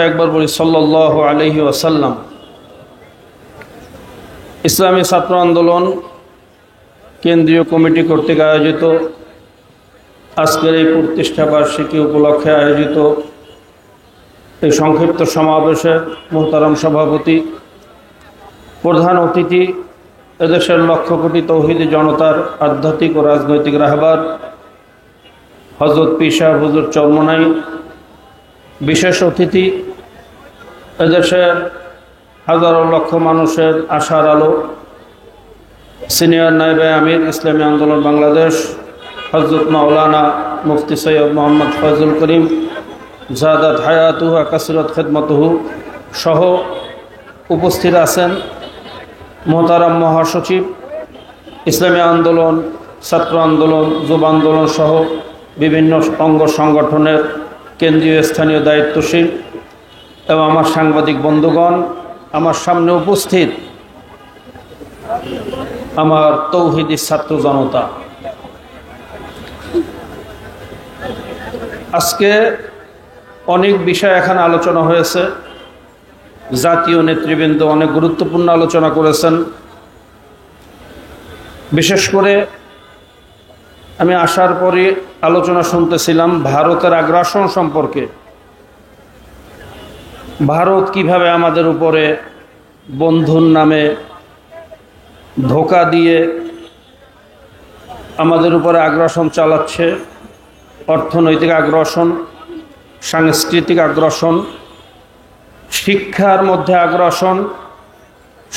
একবার বলি সাল্লাল্লাহু আলাইহি ওয়াসাল্লাম। ইসলামী ছাত্র আন্দোলন কেন্দ্রীয় কমিটি কর্তৃক আয়োজিত আজকের এই প্রতিষ্ঠা বার্ষিকী উপলক্ষে আয়োজিত এই সংক্ষিপ্ত সমাবেশের মোহতারাম সভাপতি, প্রধান অতিথি, এদেশের লক্ষ কোটি তৌহিদি জনতার আধ্যাত্মিক ও রাজনৈতিক রাহবার হযরত পীর সাহেব হুজুর চরমোনাই, বিশেষ অতিথি, এদেশের হাজারো লক্ষ মানুষের আশার আলো, সিনিয়র নায়েবে আমির ইসলামী আন্দোলন বাংলাদেশ হযরত মাওলানা মুফতি সৈয়দ মোহাম্মদ ফয়জুল করিম জাদাত হায়াতুহু কাসরাত খিদমতুহু সহ উপস্থিত আছেন মোহতারাম মহাসচিব, ইসলামী আন্দোলন, ছাত্র আন্দোলন, যুব আন্দোলন সহ বিভিন্ন অঙ্গ সংগঠনের কেন্দ্রীয় স্থানীয় দায়িত্বশীল এবং আমার সাংবাদিক বন্ধুগণ, আমার সামনে উপস্থিত আমার তৌহিদি ছাত্র জনতা। আজকে অনেক বিষয় এখানে আলোচনা হয়েছে। জাতীয় নেতৃবৃন্দ অনেক গুরুত্বপূর্ণ আলোচনা করেছেন। বিশেষ করে আমি আসার পরে আলোচনা শুনতেছিলাম ভারতের আগ্রাসন সম্পর্কে। ভারত কিভাবে আমাদের উপরে বন্ধুর নামে ধোঁকা দিয়ে আমাদের উপরে আগ্রাসন চালাচ্ছে, অর্থনৈতিক আগ্রাসন, সাংস্কৃতিক আগ্রাসন, শিক্ষার মধ্যে আগ্রাসন,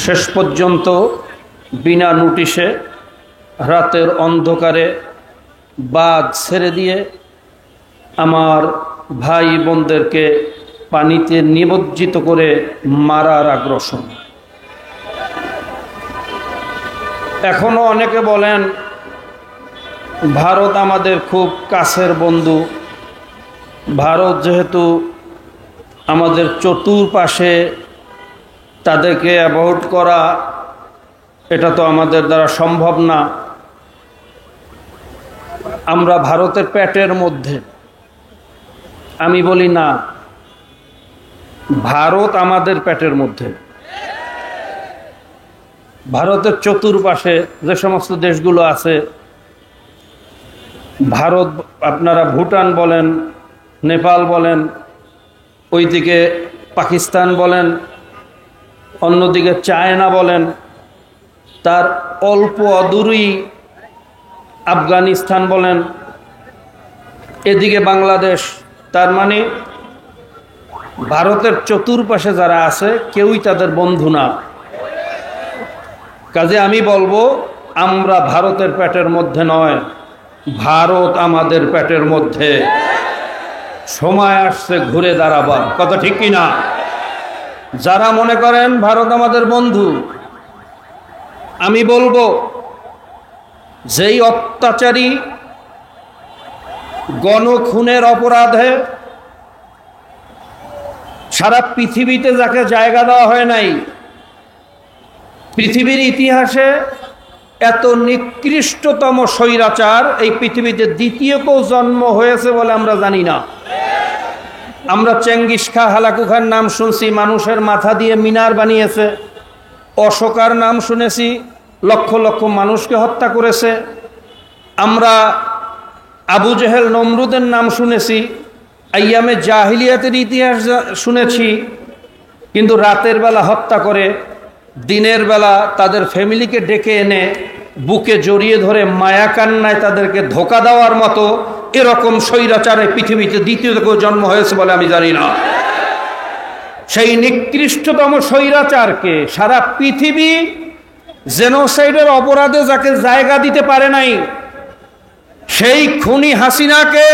শেষ পর্যন্ত বিনা নোটিশে রাতের অন্ধকারে বাঁধ ছেড়ে দিয়ে আমার ভাই বোনদেরকে পানিতে নিমজ্জিত করে মারার আগ্রাসন। এখনো অনেকে বলেন ভারত আমাদের খুব কাছের বন্ধু, ভারত যেহেতু আমাদের চতুর্পাশে, তাদেরকে অ্যাভয়েড করা এটা তো আমাদের দ্বারা সম্ভব না। আমরা ভারতের পেটের মধ্যে। আমি বলি না, ভারত আমাদের পেটের মধ্যে। ভারতের চতুর্পাশে যে সমস্ত দেশগুলো আছে, ভারত, আপনারা ভুটান বলেন, নেপাল বলেন, ওইদিকে পাকিস্তান বলেন, অন্যদিকে চায়না বলেন, তার অল্প অদূরেই আফগানিস্তান বলেন, এদিকে বাংলাদেশ। তার মানে ভারতের চতুর্পাশে যারা আছে কেউই তাদের বন্ধু না। কাজে আমি বলবো আমরা ভারতের পেটের মধ্যে নয়, ভারত আমাদের পেটের মধ্যে। সময় আসছে ঘুরে দাঁড়াবার, কথা ঠিক কিনা? যারা মনে করেন ভারত আমাদের বন্ধু, আমি বলবো যেই অত্যাচারী গণখুনের অপরাধে সারা পৃথিবীতে যাকে জায়গা দেওয়া হয় নাই, পৃথিবীর ইতিহাসে এত নিকৃষ্টতম স্বৈরাচার এই পৃথিবীতে দ্বিতীয় কেউ জন্ম হয়েছে বলে আমরা জানি না। আমরা চেঙ্গিস খা, হালাকু খার নাম শুনছি, মানুষের মাথা দিয়ে মিনার বানিয়েছে। অশোকার নাম শুনেছি, লক্ষ লক্ষ মানুষকে হত্যা করেছে। আমরা আবু জেহেল, নমরুদের নাম শুনেছি, আইয়ামে জাহিলিয়াতের ইতিহাস শুনেছি। কিন্তু রাতের বেলা হত্যা করে, দিনের বেলা তাদের ফ্যামিলিকে ডেকে এনে বুকে জড়িয়ে ধরে মায়া কান্নায় তাদেরকে ধোঁকা দেওয়ার মতো এরকম স্বৈরাচারে পৃথিবীতে দ্বিতীয় কেউ জন্ম হয়েছে বলে আমি জানি না। সেই নিকৃষ্টতম স্বৈরাচারকে সারা পৃথিবী জেনোসাইডের অপরাধে যাকে জায়গা দিতে পারে নাই, সেই খুনি হাসিনাকে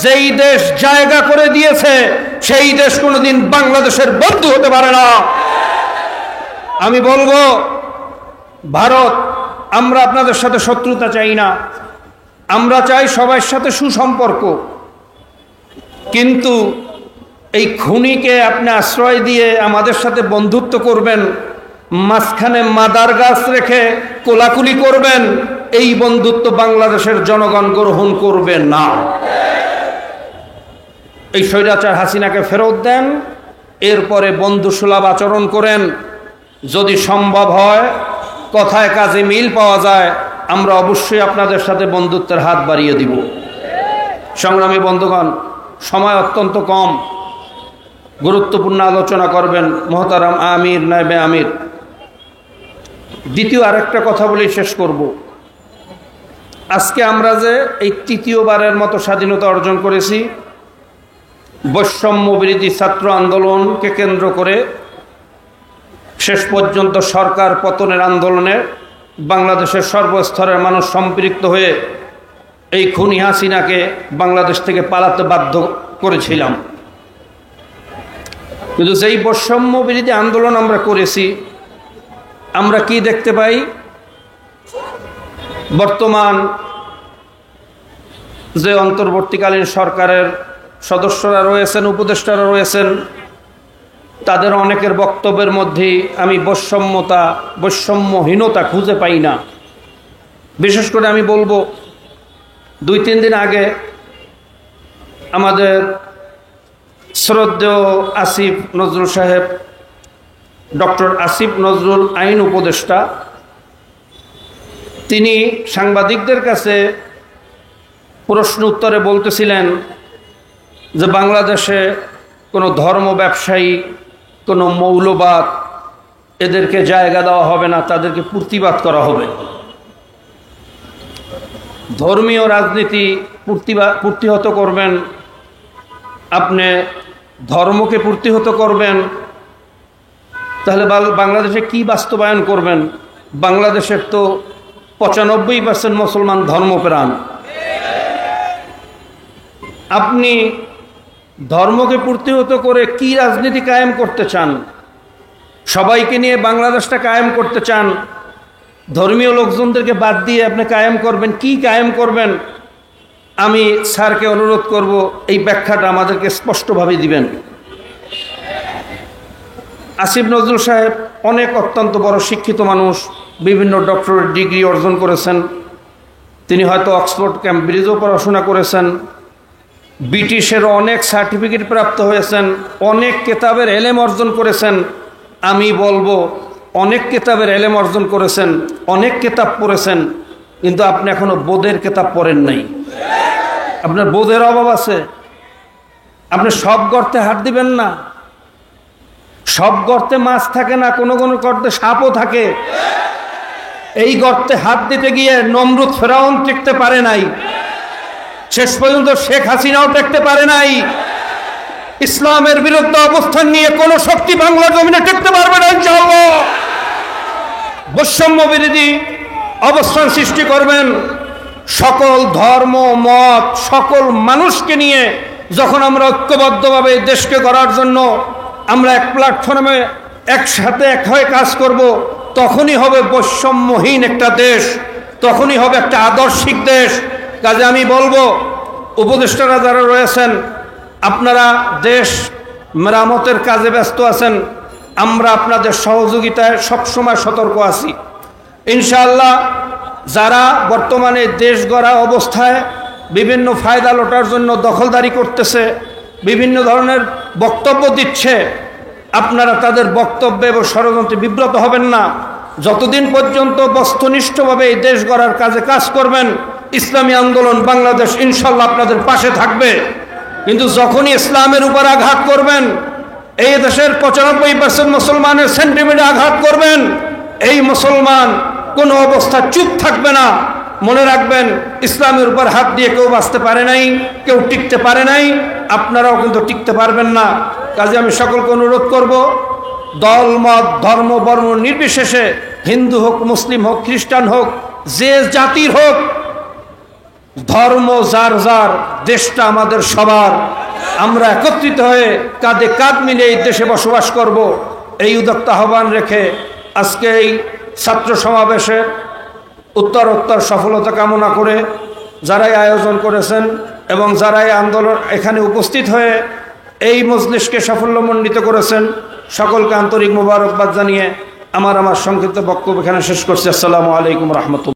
যেই দেশ জায়গা করে দিয়েছে, সেই দেশ কোনোদিন বাংলাদেশের বন্ধু হতে পারে না। আমি বলবো ভারত, আমরা আপনাদের সাথে শত্রুতা চাই না, আমরা চাই সবার সাথে সুসম্পর্ক। কিন্তু এই খুনিকে আপনি আশ্রয় দিয়ে আমাদের সাথে বন্ধুত্ব করবেন, মাঝখানে মাদার গাছ রেখে কোলাকুলি করবেন, এই বন্ধুত্ব বাংলাদেশের জনগণ গ্রহণ করবে না। এই স্বৈরাচার হাসিনাকে ফেরত দেন, এরপরে বন্ধুসুলভ আচরণ করেন। যদি সম্ভব হয়, কথায় কাজে মিল পাওয়া যায়, আমরা অবশ্যই আপনাদের সাথে বন্ধুত্বের হাত বাড়িয়ে দিব। সংগ্রামী বন্ধুগণ, সময় অত্যন্ত কম, গুরুত্বপূর্ণ আলোচনা করবেন মোহতারাম আমির নায়েবে আমির। দ্বিতীয় আরেকটা কথা বলেই শেষ করব। আজকে আমরা যে এই তৃতীয়বারের মতো স্বাধীনতা অর্জন করেছি, বৈষম্য বিরোধী ছাত্র আন্দোলনকে কেন্দ্র করে শেষ পর্যন্ত সরকার পতনের আন্দোলনে বাংলাদেশের সর্বস্তরের মানুষ সম্পৃক্ত হয়ে এই খুনি হাসিনাকে বাংলাদেশ থেকে পালাতে বাধ্য করেছিলাম। কিন্তু যেই বৈষম্য বিরোধী আন্দোলন আমরা করেছি, আমরা কি দেখতে পাই? বর্তমান যে অন্তর্বর্তীকালীন সরকারের সদস্যরা রয়েছেন, উপদেষ্টারা রয়েছেন, তাদের অনেকের বক্তব্যের মধ্যেই আমি বৈষম্যহীনতা খুঁজে পাই না। বিশেষ করে আমি বলবো, 2-3 দিন আগে আমাদের শ্রদ্ধেয় আসিফ নজরুল সাহেব, ডক্টর আসিফ নজরুল আইন উপদেষ্টা, তিনি সাংবাদিকদের কাছে প্রশ্ন উত্তরে বলতেছিলেন যে বাংলাদেশে কোনো ধর্ম ব্যবসায়ী, কোনো মৌলবাদ, এদেরকে জায়গা দেওয়া হবে না, তাদেরকে প্রতিবাদ করা হবে। ধর্মীয় রাজনীতি প্রতিহত করবেন, আপনি ধর্মকে প্রতিহত করবেন, তাহলে বাংলাদেশে কি বাস্তবায়ন করবেন? বাংলাদেশের তো 95% মুসলমান ধর্মপ্রাণ। আপনি ধর্মকে প্রতিহত করে কি রাজনীতি কায়েম করতে চান? সবাইকে নিয়ে বাংলাদেশটা কায়েম করতে চান, ধর্মীয় লোকজনদেরকে বাদ দিয়ে আপনি কায়েম করবেন, কি কায়েম করবেন? আমি স্যারকে অনুরোধ করব এই ব্যাখ্যাটা আমাদেরকে স্পষ্টভাবে দিবেন। আসিফ নজরুল সাহেব অত্যন্ত বড় শিক্ষিত মানুষ, বিভিন্ন ডক্টরেট ডিগ্রি অর্জন করেছেন। তিনি হয়তো অক্সফোর্ড ক্যামব্রিজেও পড়াশোনা করেছেন, ব্রিটিশেরও অনেক সার্টিফিকেট প্রাপ্ত হয়েছেন, অনেক কেতাবের এলেম অর্জন করেছেন। আমি বলবো, অনেক কেতাবের এলেম অর্জন করেছেন, অনেক কেতাব পড়েছেন, কিন্তু আপনি এখনো বোধের কেতাব পড়েন নাই। আপনার বোধের অভাব আছে। আপনি সব গর্তে হাত দিবেন না। সব গর্তে মাছ থাকে না, কোনো কোনো গর্তে সাপও থাকে। এই গর্তে হাত দিতে গিয়ে নমরুদ ফেরাউন টিকতে পারে নাই, শেষ পর্যন্ত শেখ হাসিনাও টিকতে পারে নাই। ইসলামের বিরুদ্ধে অবস্থান নিয়ে কোন শক্তি বাংলা জমিনে টিকতে পারবে না ইনশাআল্লাহ। বৈষম্য বিরোধী অবস্থান সৃষ্টি করবেন। সকল ধর্ম মত, সকল মানুষকে নিয়ে যখন আমরা ঐক্যবদ্ধভাবে দেশকে গড়ার জন্য আমরা এক প্ল্যাটফর্মে একসাথে এক হয়ে কাজ করব, তখনই হবে বৈষম্যহীন একটা দেশ, তখনই হবে একটা আদর্শিক দেশ। কাজে আমি বলবো, উপদেষ্টারা যারা রয়েছেন, আপনারা দেশ মেরামতের কাজে ব্যস্ত আছেন, আমরা আপনাদের সহযোগিতায় সবসময় সতর্ক আছি ইনশাআল্লাহ। যারা বর্তমানে দেশ গড়া অবস্থায় বিভিন্ন ফায়দা লোটার জন্য দখলদারি করতেছে, বিভিন্ন ধরনের বক্তব্য দিচ্ছে, আপনারা তাদের বক্তব্যে এবং ষড়যন্ত্রে বিব্রত হবেন না। যতদিন পর্যন্ত বস্তুনিষ্ঠভাবে এই দেশ গড়ার কাজে কাজ করবেন, ইসলামী আন্দোলন বাংলাদেশ ইনশাল্লাহ আপনাদের পাশে থাকবে। কিন্তু যখনই ইসলামের উপর আঘাত করবেন, এই দেশের 95% মুসলমানের সেন্টিমেন্টে আঘাত করবেন, এই মুসলমান কোনো অবস্থা চুপ থাকবে না। মনে রাখবেন, ইসলামের উপর হাত দিয়ে কেউ বাঁচতে পারে নাই, কেউ টিকতে পারে নাই, আপনারাও কিন্তু টিকতে পারবেন না। কাজে আমি সকলকে অনুরোধ করব, দল মত ধর্ম বর্ণ নির্বিশেষে, হিন্দু হোক, মুসলিম হোক, খ্রিস্টান হোক, যে জাতির হোক, ধর্ম যার যার, দেশটা আমাদের সবার। আমরা একত্রিত হয়ে কাঁধে কাঁধ মিলে এই দেশে বসবাস করব, এই উদ্যোক্তা আহ্বান রেখে আজকে এই ছাত্র সমাবেশের উত্তরোত্তর সফলতা কামনা করে যারাই আয়োজন করেছেন এবং যারাই আন্দোলন এখানে উপস্থিত হয়ে এই মজলিসকে সাফল্যমণ্ডিত করেছেন, সকলকে আন্তরিক মোবারকবাদ জানিয়ে আমার সংক্ষিপ্ত বক্তব্য এখানে শেষ করছি। আসসালামু আলাইকুম রহমতুল্লাহ।